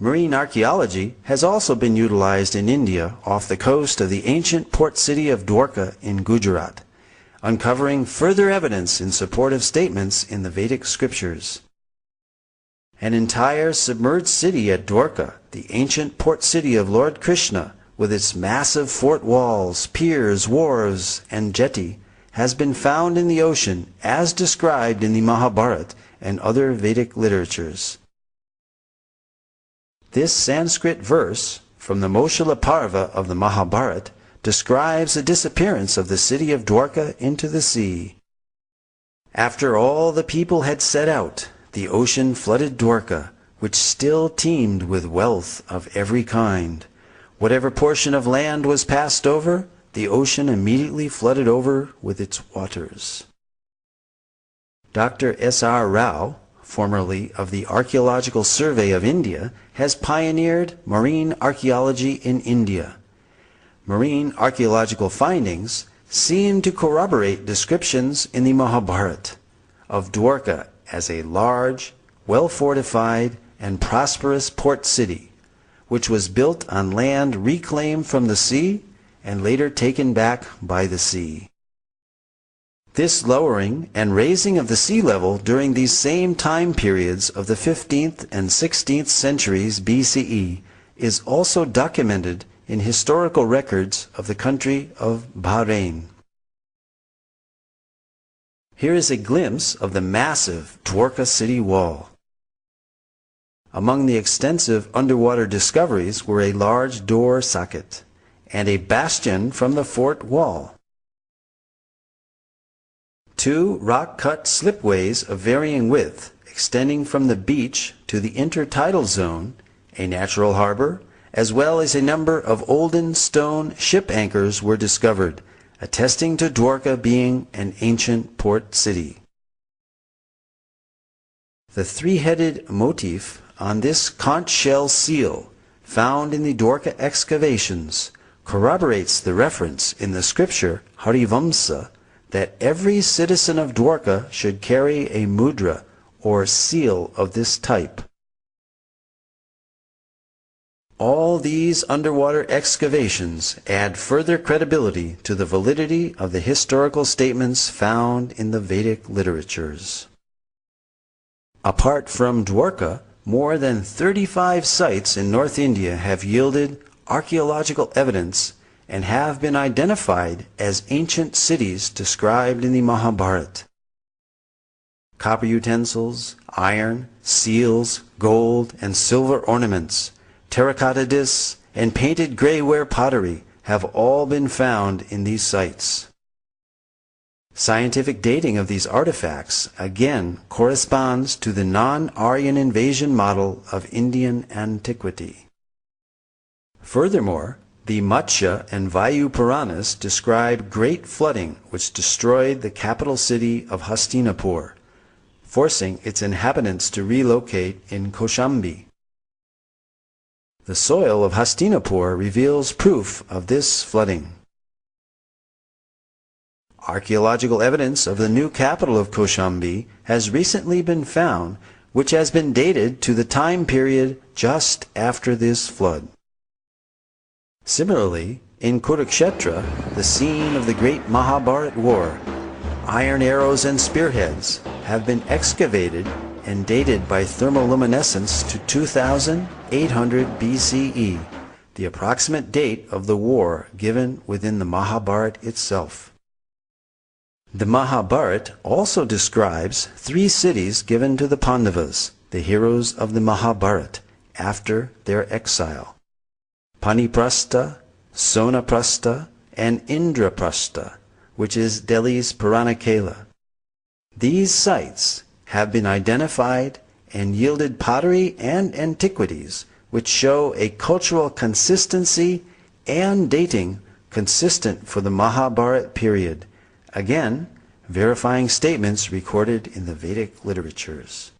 Marine archaeology has also been utilized in India off the coast of the ancient port city of Dwarka in Gujarat, uncovering further evidence in support of statements in the Vedic scriptures. An entire submerged city at Dwarka, the ancient port city of Lord Krishna, with its massive fort walls, piers, wharves, and jetty, has been found in the ocean as described in the Mahabharata and other Vedic literatures. This Sanskrit verse from the Moshila Parva of the Mahabharata describes the disappearance of the city of Dwarka into the sea. After all the people had set out, the ocean flooded Dwarka, which still teemed with wealth of every kind. Whatever portion of land was passed over, the ocean immediately flooded over with its waters. Dr. S.R. Rao, formerly of the Archaeological Survey of India, has pioneered marine archaeology in India. Marine archaeological findings seem to corroborate descriptions in the Mahabharata of Dwarka as a large, well-fortified, and prosperous port city, which was built on land reclaimed from the sea and later taken back by the sea. This lowering and raising of the sea level during these same time periods of the 15th and 16th centuries BCE is also documented in historical records of the country of Bahrain. Here is a glimpse of the massive Dwarka city wall. Among the extensive underwater discoveries were a large door socket and a bastion from the fort wall. 2 rock-cut slipways of varying width extending from the beach to the intertidal zone, a natural harbor, as well as a number of olden stone ship anchors were discovered, attesting to Dwarka being an ancient port city. The three-headed motif on this conch shell seal, found in the Dwarka excavations, corroborates the reference in the scripture Harivamsa that every citizen of Dwarka should carry a mudra or seal of this type. All these underwater excavations add further credibility to the validity of the historical statements found in the Vedic literatures. Apart from Dwarka, more than 35 sites in North India have yielded archaeological evidence and have been identified as ancient cities described in the Mahabharata. Copper utensils, iron, seals, gold, and silver ornaments, terracotta discs, and painted grayware pottery have all been found in these sites. Scientific dating of these artifacts again corresponds to the non-Aryan invasion model of Indian antiquity. Furthermore, the Matsya and Vayu Puranas describe great flooding which destroyed the capital city of Hastinapur, forcing its inhabitants to relocate in Kaushambi. The soil of Hastinapur reveals proof of this flooding. Archaeological evidence of the new capital of Kaushambi has recently been found, which has been dated to the time period just after this flood. Similarly, in Kurukshetra, the scene of the great Mahabharata war, iron arrows and spearheads have been excavated and dated by thermoluminescence to 2800 BCE, the approximate date of the war given within the Mahabharata itself. The Mahabharata also describes 3 cities given to the Pandavas, the heroes of the Mahabharata, after their exile: Paniprastha, Sonaprastha, and Indraprastha, which is Delhi's Puranakela. These sites have been identified and yielded pottery and antiquities which show a cultural consistency and dating consistent for the Mahabharata period, again verifying statements recorded in the Vedic literatures.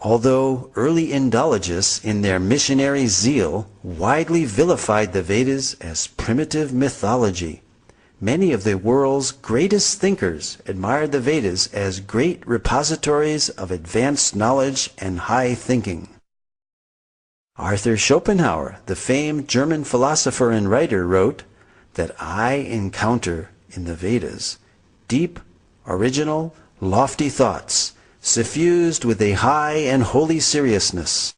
Although early Indologists in their missionary zeal widely vilified the Vedas as primitive mythology, Many of the world's greatest thinkers admired the Vedas as great repositories of advanced knowledge and high thinking. Arthur Schopenhauer, the famed German philosopher and writer, wrote that I encounter in the Vedas deep, original, lofty thoughts, suffused with a high and holy seriousness.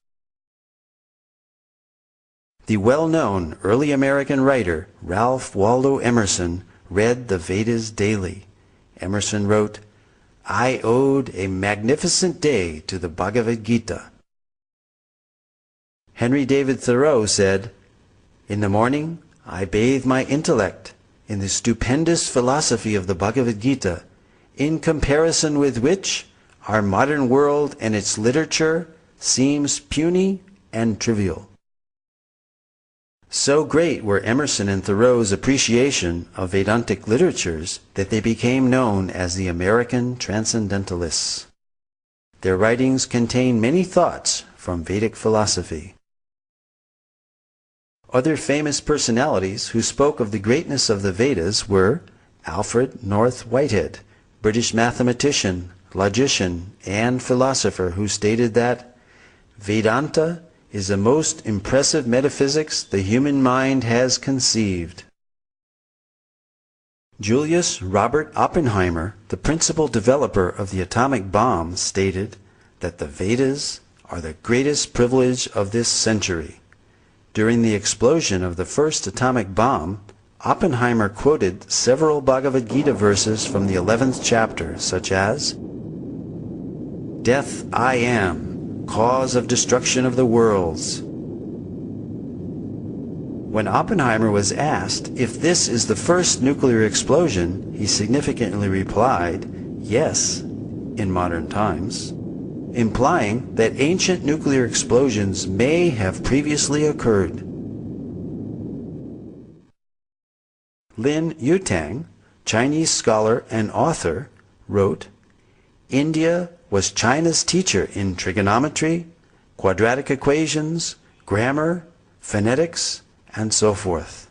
The well-known early American writer Ralph Waldo Emerson read the Vedas daily. Emerson wrote, I owed a magnificent day to the Bhagavad Gita. Henry David Thoreau said, in the morning I bathe my intellect in the stupendous philosophy of the Bhagavad Gita, in comparison with which our modern world and its literature seems puny and trivial. So great were Emerson and Thoreau's appreciation of Vedantic literatures that they became known as the American Transcendentalists. Their writings contain many thoughts from Vedic philosophy. Other famous personalities who spoke of the greatness of the Vedas were Alfred North Whitehead, British mathematician, logician, and philosopher, who stated that Vedanta is the most impressive metaphysics the human mind has conceived. Julius Robert Oppenheimer, the principal developer of the atomic bomb, stated that the Vedas are the greatest privilege of this century. During the explosion of the first atomic bomb, Oppenheimer quoted several Bhagavad Gita verses from the 11th chapter, such as, Death I am, cause of destruction of the worlds. When Oppenheimer was asked if this is the first nuclear explosion, he significantly replied, yes, in modern times, implying that ancient nuclear explosions may have previously occurred. Lin Yutang, Chinese scholar and author, wrote, India was China's teacher in trigonometry, quadratic equations, grammar, phonetics, and so forth.